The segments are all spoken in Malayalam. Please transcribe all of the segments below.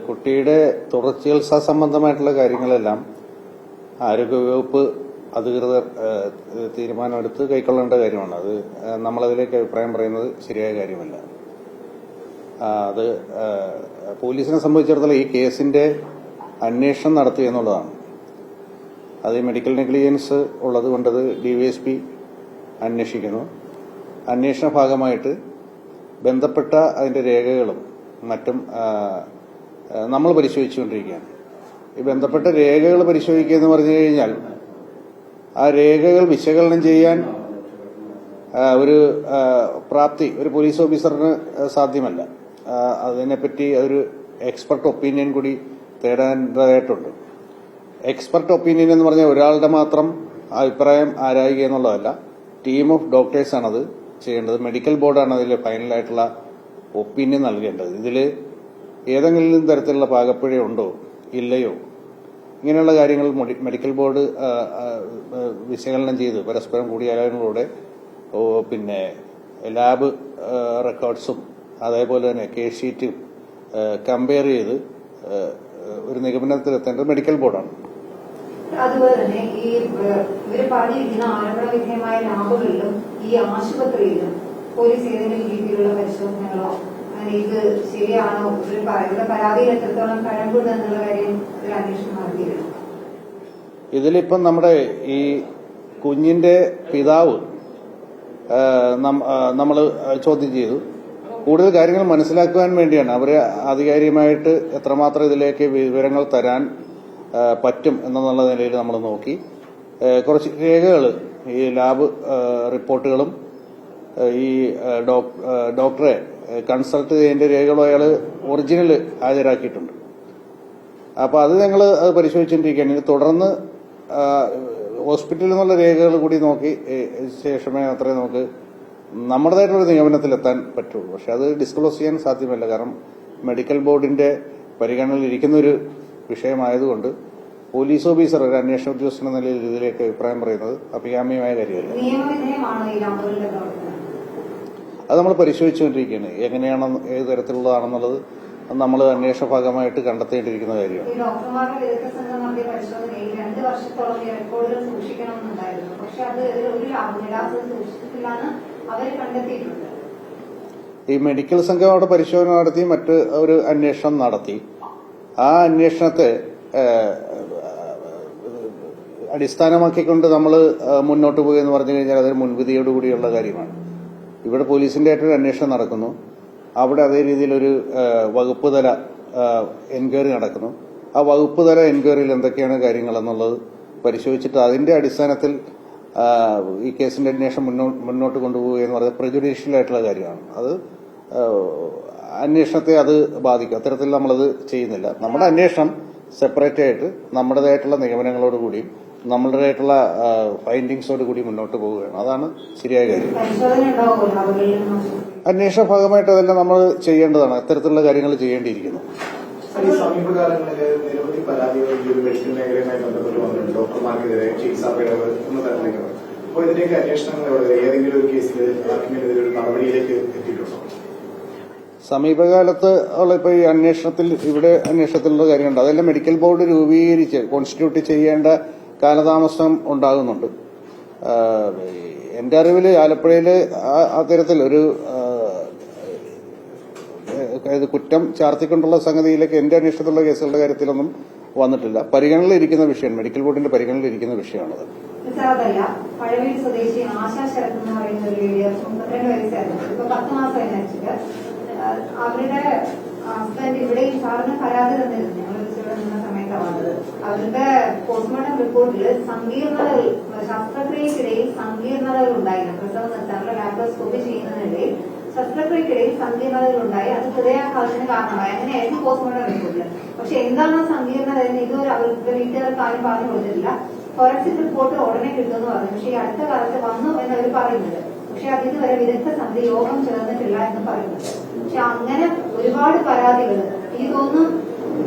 കുട്ടിയുടെ തുടർ ചികിത്സാ സംബന്ധമായിട്ടുള്ള കാര്യങ്ങളെല്ലാം ആരോഗ്യവകുപ്പ് അധികൃതർ തീരുമാനമെടുത്ത് കൈക്കൊള്ളേണ്ട കാര്യമാണ്. അത് നമ്മളതിലേക്ക് അഭിപ്രായം പറയുന്നത് ശരിയായ കാര്യമല്ല. അത് പോലീസിനെ സംബന്ധിച്ചിടത്തോളം ഈ കേസിന്റെ അന്വേഷണം നടത്തി എന്നുള്ളതാണ്. അത് മെഡിക്കൽ നെഗ്ലിജൻസ് ഉള്ളത് കൊണ്ടത് ഡിവൈഎസ്പി അന്വേഷിക്കുന്നു. അന്വേഷണ ഭാഗമായിട്ട് ബന്ധപ്പെട്ട അതിന്റെ രേഖകളും മറ്റും നമ്മൾ പരിശോധിച്ചുകൊണ്ടിരിക്കുകയാണ്. ഈ ബന്ധപ്പെട്ട രേഖകൾ പരിശോധിക്കുക എന്ന് പറഞ്ഞു കഴിഞ്ഞാൽ ആ രേഖകൾ വിശകലനം ചെയ്യാൻ ഒരു പ്രാപ്തി ഒരു പോലീസ് ഓഫീസറിന് സാധ്യമല്ല. അതിനെപ്പറ്റി ഒരു എക്സ്പെർട്ട് ഒപ്പീനിയൻ കൂടി തേടേണ്ടതായിട്ടുണ്ട്. എക്സ്പെർട്ട് ഒപ്പീനിയൻ എന്ന് പറഞ്ഞാൽ ഒരാളുടെ മാത്രം അഭിപ്രായം ആരായുക എന്നുള്ളതല്ല, ടീം ഓഫ് ഡോക്ടേഴ്സാണത് ചെയ്യേണ്ടത്. മെഡിക്കൽ ബോർഡാണ് അതിൽ ഫൈനലായിട്ടുള്ള ഒപ്പീനിയൻ നൽകേണ്ടത്. ഇതിൽ ഏതെങ്കിലും തരത്തിലുള്ള പാകപ്പിഴയുണ്ടോ ഇല്ലയോ ഇങ്ങനെയുള്ള കാര്യങ്ങൾ മെഡിക്കൽ ബോർഡ് വിശകലനം ചെയ്ത് പരസ്പരം കൂടിയാലോചനകളോടെ പിന്നെ ലാബ് റെക്കോർഡ്സും അതേപോലെ തന്നെ കേസ് ഷീറ്റും കമ്പയർ ചെയ്ത് ഒരു നിഗമനത്തിലെത്തേണ്ടത് മെഡിക്കൽ ബോർഡാണ്. അതുപോലെ തന്നെ ഈ ഇവർ പറഞ്ഞിരിക്കുന്ന ആരോപണ വിധേയമായ ലാബുകളിലും ഈ ആശുപത്രിയിലും പോലീസ് ഏതെങ്കിലും രീതിയിലുള്ള പരിശോധനകളോ ഇത് ശരിയാണോ ഇവരുടെ പരാതിയിൽ എത്രത്തോളം കഴമ്പുണ്ട് എന്നുള്ള കാര്യം ഒരു അന്വേഷണം നടത്തിയിരുന്നു. ഇതിലിപ്പം നമ്മുടെ ഈ കുഞ്ഞിന്റെ പിതാവ് നമ്മൾ ചോദ്യം ചെയ്തു. കൂടുതൽ കാര്യങ്ങൾ മനസ്സിലാക്കുവാൻ വേണ്ടിയാണ് അവരെ ആധികാരികമായിട്ട് എത്രമാത്രം ഇതിലേക്ക് വിവരങ്ങൾ തരാൻ പറ്റും എന്നുള്ള നിലയിൽ നമ്മൾ നോക്കി. കുറച്ച് രേഖകൾ ഈ ലാബ് റിപ്പോർട്ടുകളും ഈ ഡോക്ടറെ കൺസൾട്ട് ചെയ്തതിന്റെ രേഖകളും അയാൾ ഒറിജിനൽ ഹാജരാക്കിയിട്ടുണ്ട്. അപ്പോൾ അത് ഞങ്ങൾ അത് പരിശോധിച്ചുകൊണ്ടിരിക്കുകയാണ്. ഇനി തുടർന്ന് ഹോസ്പിറ്റലിൽ നിന്നുള്ള രേഖകൾ കൂടി നോക്കി ശേഷമേ അത്രേ നമുക്ക് നമ്മുടേതായിട്ടുള്ള നിഗമനത്തിലെത്താൻ പറ്റുള്ളൂ. പക്ഷെ അത് ഡിസ്ക്ലോസ് ചെയ്യാൻ സാധ്യമല്ല. കാരണം മെഡിക്കൽ ബോർഡിന്റെ പരിഗണനയിൽ ഇരിക്കുന്ന ഒരു വിഷയമായതുകൊണ്ട് പോലീസ് ഓഫീസർ ഒരു അന്വേഷണ ഉദ്യോഗസ്ഥൻ എന്ന നിലയിൽ ഇതിലേക്ക് അഭിപ്രായം പറയുന്നത് അഭികാമ്യമായ കാര്യമല്ല. അത് നമ്മൾ പരിശോധിച്ചുകൊണ്ടിരിക്കുകയാണ്. എങ്ങനെയാണ് ഏത് തരത്തിലുള്ളതാണെന്നുള്ളത് നമ്മൾ അന്വേഷണ ഭാഗമായിട്ട് കണ്ടെത്തേണ്ടിയിരിക്കുന്ന കാര്യമാണ്. ഈ മെഡിക്കൽ സംഘം അവിടെ പരിശോധന നടത്തി മറ്റ് ഒരു അന്വേഷണം നടത്തി. ആ അന്വേഷണത്തെ അടിസ്ഥാനമാക്കിക്കൊണ്ട് നമ്മൾ മുന്നോട്ട് പോകുക എന്ന് പറഞ്ഞു കഴിഞ്ഞാൽ അതൊരു മുൻവിധിയോടുകൂടിയുള്ള കാര്യമാണ്. ഇവിടെ പോലീസിന്റെ ആയിട്ടൊരു അന്വേഷണം നടക്കുന്നു. അവിടെ അതേ രീതിയിലൊരു വകുപ്പ് തല എൻക്വയറി നടക്കുന്നു. ആ വകുപ്പ് തല എൻക്വയറിയിൽ എന്തൊക്കെയാണ് കാര്യങ്ങളെന്നുള്ളത് പരിശോധിച്ചിട്ട് അതിന്റെ അടിസ്ഥാനത്തിൽ ഈ കേസിന്റെ അന്വേഷണം മുന്നോട്ട് കൊണ്ടുപോവുക എന്ന് പറയുന്നത് പ്രെജുഡീഷ്യൽ ആയിട്ടുള്ള കാര്യമാണ്. അത് അന്വേഷണത്തെ അത് ബാധിക്കും. അത്തരത്തിൽ നമ്മളത് ചെയ്യുന്നില്ല. നമ്മുടെ അന്വേഷണം സെപ്പറേറ്റ് ആയിട്ട് നമ്മുടേതായിട്ടുള്ള നിഗമനങ്ങളോടുകൂടിയും നമ്മളുടേതായിട്ടുള്ള ഫൈൻഡിങ്സോട് കൂടി മുന്നോട്ട് പോവുകയാണ്. അതാണ് ശരിയായ കാര്യം. അന്വേഷണ ഭാഗമായിട്ട് അതെല്ലാം നമ്മൾ ചെയ്യേണ്ടതാണ്. അത്തരത്തിലുള്ള കാര്യങ്ങൾ ചെയ്യേണ്ടിയിരിക്കുന്നു. സമീപകാലങ്ങളിൽ നിരവധി പരാതികൾ ഈ ഒരു മെഡിക്കൽ മേഖലയുമായി ബന്ധപ്പെട്ട് വന്നിട്ടുണ്ട്. ഡോക്ടർമാർക്കെതിരെ ചികിത്സാ പിഴവ് എന്ന തരത്തിലേക്ക്. അപ്പോൾ ഇതിലേക്ക് അന്വേഷണങ്ങൾ ഏതെങ്കിലും ഒരു കേസിൽ ആർക്കെങ്കിലും ഒരു നടപടിയിലേക്ക് എത്തിയിട്ടുണ്ടോ? സമീപകാലത്ത് ഉള്ള ഇപ്പൊ ഈ അന്വേഷണത്തിൽ ഇവിടെ അന്വേഷണത്തിലുള്ള കാര്യമുണ്ട്. അതെല്ലാം മെഡിക്കൽ ബോർഡ് രൂപീകരിച്ച് കോൺസ്റ്റിറ്റ്യൂട്ട് ചെയ്യേണ്ട കാലതാമസം ഉണ്ടാകുന്നുണ്ട്. എന്റെ അറിവിൽ ആലപ്പുഴയിൽ അത്തരത്തിൽ ഒരു കുറ്റം ചാർത്തിക്കൊണ്ടുള്ള സംഗതിയിലേക്ക് എന്റെ അന്വേഷണത്തിലുള്ള കേസുകളുടെ കാര്യത്തിലൊന്നും വന്നിട്ടില്ല. പരിഗണനയിലിരിക്കുന്ന വിഷയം മെഡിക്കൽ ബോർഡിന്റെ പരിഗണനയിലിരിക്കുന്ന വിഷയമാണത്. പഴവേലി സ്വദേശി ആശാ ശരത് എന്ന് പറയുന്ന ഒരു ലേഡി 32 വയസ്സായിരുന്നു. ഇപ്പൊ 10 മാസമായി മരിച്ചിട്ട്. അവരുടെ ഹസ്ബൻഡ് ഇവിടെ ഈ സാറിന് പരാതി തന്നിരുന്നു. ഞങ്ങൾ ഇവിടെ നിന്ന സമയത്താണ് വന്നത്. അവരുടെ പോസ്റ്റ്മോർട്ടം റിപ്പോർട്ടിൽ സങ്കീർണതകൾ ശസ്ത്രക്രിയക്കിടയിൽ സങ്കീർണതകൾ ഉണ്ടായിരുന്നു. പ്രസവം നിർത്താനുള്ള ലാപ്രോസ്കോപ്പി ചെയ്യുന്നതിനിടയിൽ ശസ്ത്രക്രിയക്കിടയിൽ സങ്കീർണതകൾ ഉണ്ടായി. അത് ഹൃദയാഘാതത്തിന് കാരണമായി. അങ്ങനെയായിരുന്നു പോസ്റ്റ്മോർട്ടം റിപ്പോർട്ടിൽ. പക്ഷെ എന്താണ് സങ്കീർണത എന്ന് ഇതുവരെ അവർക്ക് വീട്ടുകാർക്ക് ആരും പറഞ്ഞു കൊടുത്തിട്ടില്ല. ഫോറൻസിക് റിപ്പോർട്ട് ഉടനെ കിട്ടുമെന്ന് പറഞ്ഞു. പക്ഷെ ഈ അടുത്ത കാലത്ത് വന്നു എന്നവർ പറയുന്നുണ്ട്. പക്ഷെ അതിന് വിദഗ്ധ സമിതി യോഗം ചേർന്നിട്ടില്ല എന്ന് പറയുന്നുണ്ട്. പക്ഷെ അങ്ങനെ ഒരുപാട് പരാതികൾ ഇതൊന്നും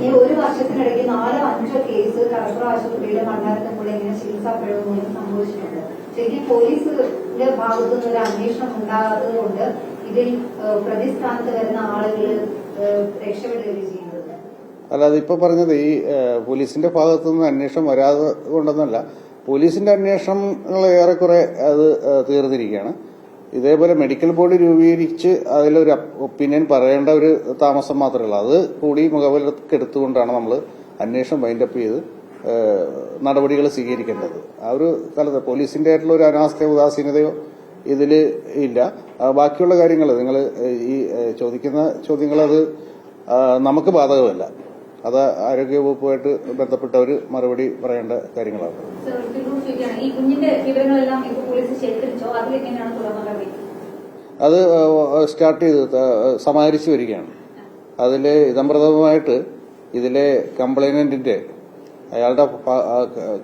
ഈ ഒരു വർഷത്തിനിടയ്ക്ക് 4-5 കേസ് കളക്ടർ ആശുപത്രിയിലെ മണ്ഡലത്തിലൂടെ ഇങ്ങനെ ചികിത്സാ പിഴവ് മൂലം സംഭവിച്ചിട്ടുണ്ട്. ശരിക്കും പോലീസിന്റെ ഭാഗത്തുനിന്ന് ഒരു അന്വേഷണം ഉണ്ടാകാത്തത് കൊണ്ട് ഇതിൽ പ്രതിസ്ഥാനത്ത് വരുന്ന ആളുകൾ രക്ഷപ്പെടുകയും ചെയ്യുന്നത്. അല്ലാതെ ഇപ്പൊ പറഞ്ഞത് ഈ പോലീസിന്റെ ഭാഗത്തുനിന്ന് അന്വേഷണം വരാതെ കൊണ്ടെന്നല്ല, പോലീസിന്റെ അന്വേഷണങ്ങൾ ഏറെക്കുറെ അത് തീർന്നിരിക്കുകയാണ്. ഇതേപോലെ മെഡിക്കൽ ബോർഡ് രൂപീകരിച്ച് അതിലൊരു ഒപ്പീനിയൻ പറയേണ്ട ഒരു താമസം മാത്രമേ ഉള്ളൂ. അത് കൂടി മുഖവിലക്കെടുത്തുകൊണ്ടാണ് നമ്മൾ അന്വേഷണം വൈൻഡപ്പ് ചെയ്ത് നടപടികൾ സ്വീകരിക്കേണ്ടത്. ആ ഒരു കാലത്ത് പോലീസിന്റെ ആയിട്ടുള്ള ഒരു അനാസ്ഥയോ ഉദാസീനതയോ ഇതിൽ ഇല്ല. ബാക്കിയുള്ള കാര്യങ്ങൾ നിങ്ങൾ ഈ ചോദിക്കുന്ന ചോദ്യങ്ങൾ അത് നമുക്ക് ബാധകമല്ല. അത് ആരോഗ്യവകുപ്പുമായിട്ട് ബന്ധപ്പെട്ട ഒരു മറുപടി പറയേണ്ട കാര്യങ്ങളാണ്. അത് സ്റ്റാർട്ട് ചെയ്ത് സമാഹരിച്ചു വരികയാണ്. അതിൽ ഇതംപ്രഥമമായിട്ട് ഇതിലെ കംപ്ലൈനന്റിന്റെ അയാളുടെ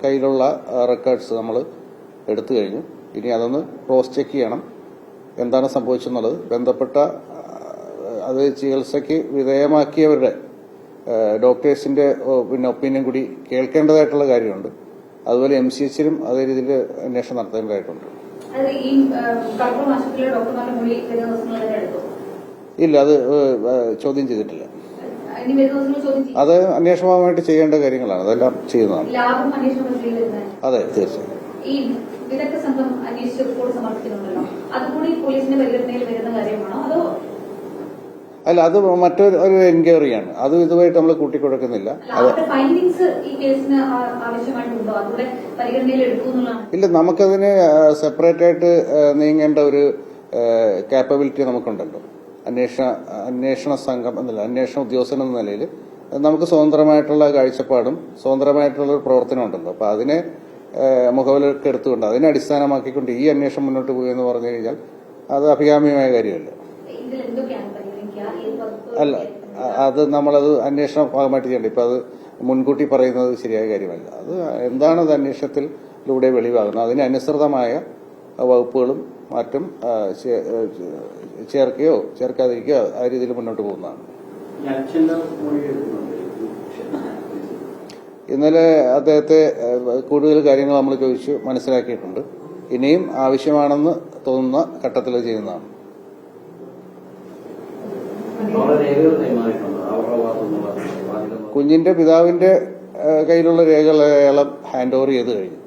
കയ്യിലുള്ള റെക്കോർഡ്സ് നമ്മൾ എടുത്തു കഴിഞ്ഞു. ഇനി അതൊന്ന് ക്രോസ് ചെക്ക് ചെയ്യണം, എന്താണ് സംഭവിച്ചെന്നുള്ളത്. ബന്ധപ്പെട്ട അത് ചികിത്സയ്ക്ക് വിധേയമാക്കിയവരുടെ ഡോക്ടേഴ്സിന്റെ ഒപ്പീനിയൻ കൂടി കേൾക്കേണ്ടതായിട്ടുള്ള കാര്യമുണ്ട്. അതുപോലെ MCHലും അതേ രീതിയിൽ അന്വേഷണം നടത്തേണ്ടതായിട്ടുണ്ട്. ഇല്ല, അത് ചോദ്യം ചെയ്തിട്ടില്ല. അത് അന്വേഷണമായിട്ട് ചെയ്യേണ്ട കാര്യങ്ങളാണ്, അതെല്ലാം ചെയ്യുന്നതാണ്. അതെ, തീർച്ചയായും. വിദഗ്ധ സംഘം അന്വേഷിച്ച് റിപ്പോർട്ട് സമർപ്പിക്കുന്നുണ്ടല്ലോ, അതുകൂടി പോലീസിന്റെ പരിഗണനയിൽ വരുന്ന കാര്യമാണോ അതോ? അല്ല, അത് മറ്റൊരു എൻക്വയറിയാണ്. അത് ഇതുമായിട്ട് നമ്മൾ കൂട്ടിക്കൊടുക്കുന്നില്ല. ഇല്ല, നമുക്കതിന് സെപ്പറേറ്റ് ആയിട്ട് നീങ്ങേണ്ട ഒരു കാപ്പബിലിറ്റി നമുക്കുണ്ടല്ലോ. അന്വേഷണ സംഘം എന്നല്ല, അന്വേഷണ ഉദ്യോഗസ്ഥൻ എന്ന നിലയിൽ നമുക്ക് സ്വതന്ത്രമായിട്ടുള്ള കാഴ്ചപ്പാടും സ്വതന്ത്രമായിട്ടുള്ള ഒരു പ്രവർത്തനം ഉണ്ടല്ലോ. അപ്പൊ അതിനെ മുഖവിലൊക്കെ എടുത്തുകൊണ്ട് അതിനെ അടിസ്ഥാനമാക്കിക്കൊണ്ട് ഈ അന്വേഷണം മുന്നോട്ട് പോയി എന്ന് പറഞ്ഞു കഴിഞ്ഞാൽ അത് അഭികാമ്യമായ കാര്യമല്ല. അല്ല, അത് നമ്മളത് അന്വേഷണ ഭാഗമായിട്ട് ചെയ്യേണ്ട. ഇപ്പൊ അത് മുൻകൂട്ടി പറയുന്നത് ശരിയായ കാര്യമല്ല. അത് എന്താണ് അത് അന്വേഷണത്തിലൂടെ വെളിവാകുന്നത്, അതിനനുസൃതമായ വകുപ്പുകളും മറ്റും ചേർക്കുകയോ ചേർക്കാതിരിക്കുകയോ ആ രീതിയിൽ മുന്നോട്ട് പോകുന്നതാണ്. ഇന്നലെ അദ്ദേഹത്തെ കൂടുതൽ കാര്യങ്ങൾ നമ്മൾ ചോദിച്ചു മനസ്സിലാക്കിയിട്ടുണ്ട്. ഇനിയും ആവശ്യമാണെന്ന് തോന്നുന്ന ഘട്ടത്തിൽ ചെയ്യുന്നതാണ്. കുഞ്ഞിന്റെ പിതാവിന്റെ കയ്യിലുള്ള രേഖകൾ അയാൾ ഹാൻഡ് ഓവർ ചെയ്ത് കഴിഞ്ഞു.